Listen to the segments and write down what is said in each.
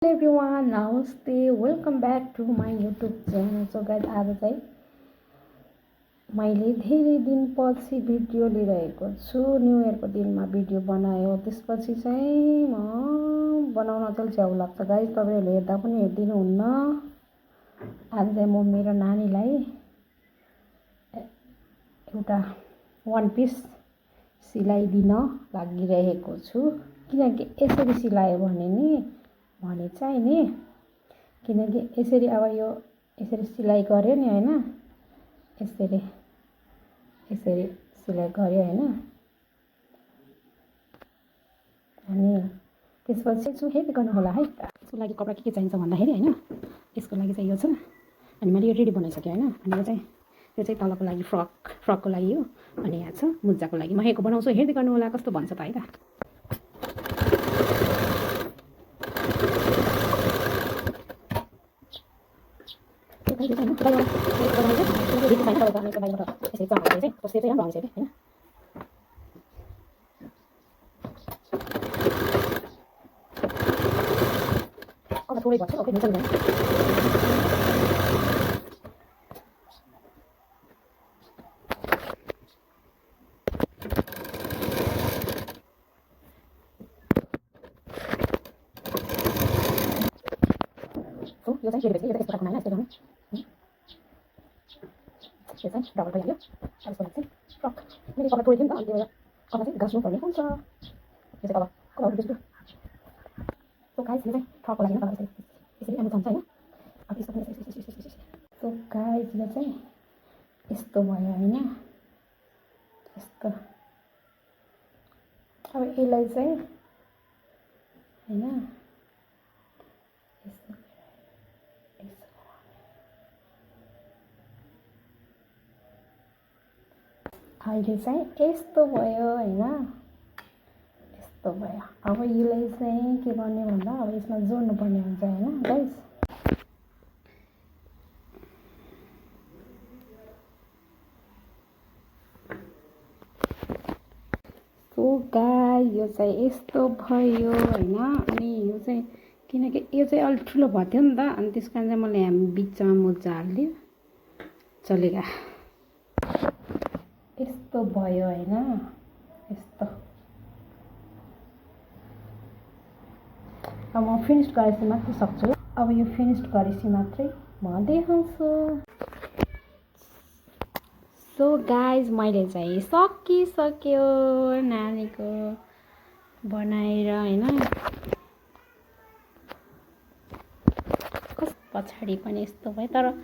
Hello everyone, namaste, welcome back to my YouTube channel. So guys, आज चाहिँ मैले धेरै दिनपछि भिडियो लिइरहेको छु। न्यू इयरको दिनमा भिडियो बनायो, त्यसपछि चाहिँ म बनाउन चाहिँ च्याउ लाग्छ गाइस। तपाईहरुले हेर्दा पनि हेर्दिनु हुन्न। आज चाहिँ म मेरो नानीलाई एउटा वन पिस सिलाइदिन लागिरहेको छु, किनकि यसरी सिलायो भने चाहिँ नि किनकि यसरी अब यो यसरी सिलाइ गर्यो नि हैन, यसरी सिलाइ गर्यो हैन, अनि त्यसपछि चाहिँ हेर्दै गर्नु होला है। यसको लागि कपडा के चाहिन्छ भन्दाखेरि हैन, यसको लागि चाहिँ यो छ, अनि मैले यो रेडी बनाइसके हैन। अनि यो चाहिँ तलको लागि फ्रकको लागि हो, अनि यहाँ छ मुज्जाको लागि। म हेको बनाउँछु, हेर्दै गर्नु होला कस्तो भन्छ त है त। थोरै भन्छ ओके हुन्छ नि। यो चाहिँ रेडी भइसक्यो, यो चाहिँ यस्तो खालको हैन, यस्तो गर्नु। यो चाहिँ डबल भइहाल्यो। अब यसको लागि चाहिँ फ्रक मैले कलर छोडेको थिएँ नि त, अनि त्यो कलर चाहिँ गाँच्नु पर्ने हुन्छ। यो चाहिँ कलर बिर्सियो। सो गाइस, यो चाहिँ फ्रकको लागि कलर यसरी आउनु जान्छ हैन। अब यसको पनि यसरी। सो गाइस, यो चाहिँ यस्तो भयो हैन, यस्तो। अब यसलाई चाहिँ हैन अहिले चाहिँ यस्तो भयो हैन, यस्तो भयो। अब यसलाई चाहिँ के गर्ने भन्दा अब यसमा जोड्नु पर्ने हुन्छ हैन गाइस। सो गाइस, यो चाहिँ यस्तो भयो हैन। अनि यो चाहिँ किनकि यो चाहिँ अलि ठुलो भएको थियो नि त, अनि त्यस कारण चाहिँ मैले यहाँ बिचमा मुज्जा हाल्दियो, चलेगा। यस्तो भयो हैन, यस्तो। अब म फिनिश गरेपछि मात्रै सक्छु। अब यो फिनिश गरेपछि मात्रै म देखाउँछु। सो गाइज, मैले चाहिँ सकिसक्यो नानीको बनाएर हैन। कस पछाडि पनि यस्तो भयो, तर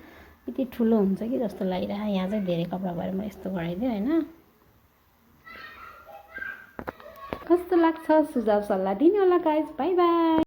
यति ठुलो हुन्छ कि जस्तो लागिरहेको। यहाँ चाहिँ धेरै कपडा भएर म यस्तो गराइदिएँ हैन। कस्तो लाग्छ सुझाव सल्लाह दिनु होला गाइज। By by.